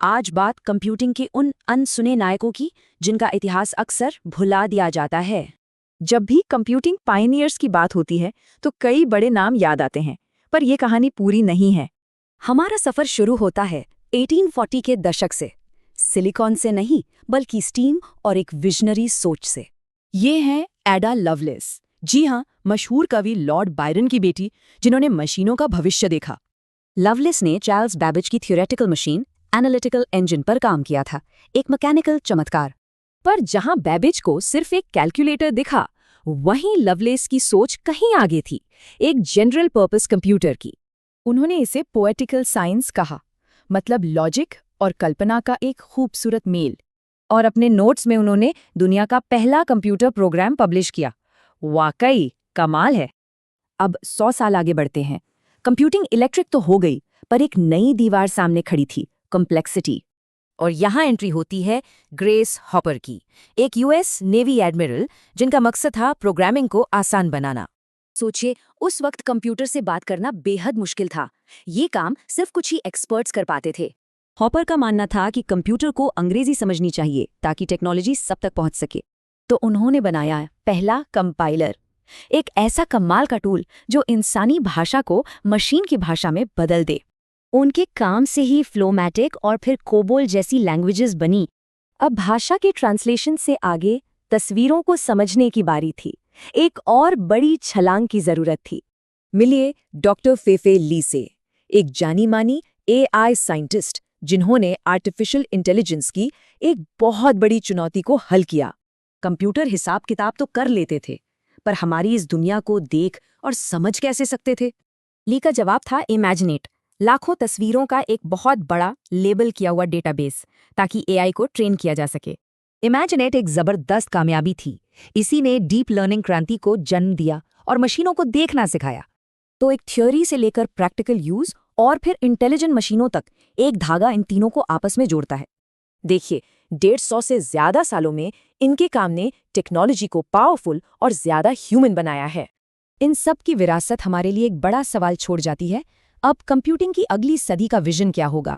आज बात कंप्यूटिंग के उन अनसुने नायकों की जिनका इतिहास अक्सर भुला दिया जाता है। जब भी कंप्यूटिंग पायनियर्स की बात होती है तो कई बड़े नाम याद आते हैं, पर यह कहानी पूरी नहीं है। हमारा सफर शुरू होता है 1840 के दशक से, सिलिकॉन से नहीं बल्कि स्टीम और एक विजनरी सोच से। ये हैं एडा लवलेस। जी हाँ, मशहूर कवि लॉर्ड बायरन की बेटी, जिन्होंने मशीनों का भविष्य देखा। लवलेस ने चार्ल्स बैबेज की थ्योरेटिकल मशीन एनालिटिकल इंजन पर काम किया था, एक मैकेनिकल चमत्कार। पर जहां बैबेज को सिर्फ एक कैलकुलेटर दिखा, वहीं लवलेस की सोच कहीं आगे थी, एक जनरल पर्पस कंप्यूटर की। उन्होंने इसे पोएटिकल साइंस कहा, मतलब लॉजिक और कल्पना का एक खूबसूरत मेल। और अपने नोट्स में उन्होंने दुनिया का पहला कंप्यूटर प्रोग्राम पब्लिश किया। वाकई कमाल है। अब 100 साल आगे बढ़ते हैं। कंप्यूटिंग इलेक्ट्रिक तो हो गई, पर एक नई दीवार सामने खड़ी थी, कॉम्प्लेक्सिटी। और यहाँ एंट्री होती है ग्रेस हॉपर की, एक यूएस नेवी एडमिरल जिनका मकसद था प्रोग्रामिंग को आसान बनाना। सोचिए, उस वक्त कंप्यूटर से बात करना बेहद मुश्किल था। ये काम सिर्फ कुछ ही एक्सपर्ट्स कर पाते थे। हॉपर का मानना था कि कंप्यूटर को अंग्रेजी समझनी चाहिए ताकि टेक्नोलॉजी सब तक पहुंच सके। तो उन्होंने बनाया पहला कंपाइलर, एक ऐसा कमाल का टूल जो इंसानी भाषा को मशीन की भाषा में बदल दे। उनके काम से ही फ्लोमैटिक और फिर कोबोल जैसी लैंग्वेजेस बनी। अब भाषा के ट्रांसलेशन से आगे तस्वीरों को समझने की बारी थी। एक और बड़ी छलांग की जरूरत थी। मिलिए डॉक्टर फेफे ली से, एक जानी मानी एआई साइंटिस्ट जिन्होंने आर्टिफिशियल इंटेलिजेंस की एक बहुत बड़ी चुनौती को हल किया। कंप्यूटर हिसाब किताब तो कर लेते थे, पर हमारी इस दुनिया को देख और समझ कैसे सकते थे? ली का जवाब था इमेजिनेट, लाखों तस्वीरों का एक बहुत बड़ा लेबल किया हुआ डेटाबेस, ताकि एआई को ट्रेन किया जा सके। इमेजिनेट एक जबरदस्त कामयाबी थी। इसी ने डीप लर्निंग क्रांति को जन्म दिया और मशीनों को देखना सिखाया। तो एक थ्योरी से लेकर प्रैक्टिकल यूज और फिर इंटेलिजेंट मशीनों तक, एक धागा इन तीनों को आपस में जोड़ता है। देखिए, 150 से ज्यादा सालों में इनके काम ने टेक्नोलॉजी को पावरफुल और ज्यादा ह्यूमन बनाया है। इन सब की विरासत हमारे लिए एक बड़ा सवाल छोड़ जाती है। अब कंप्यूटिंग की अगली सदी का विजन क्या होगा?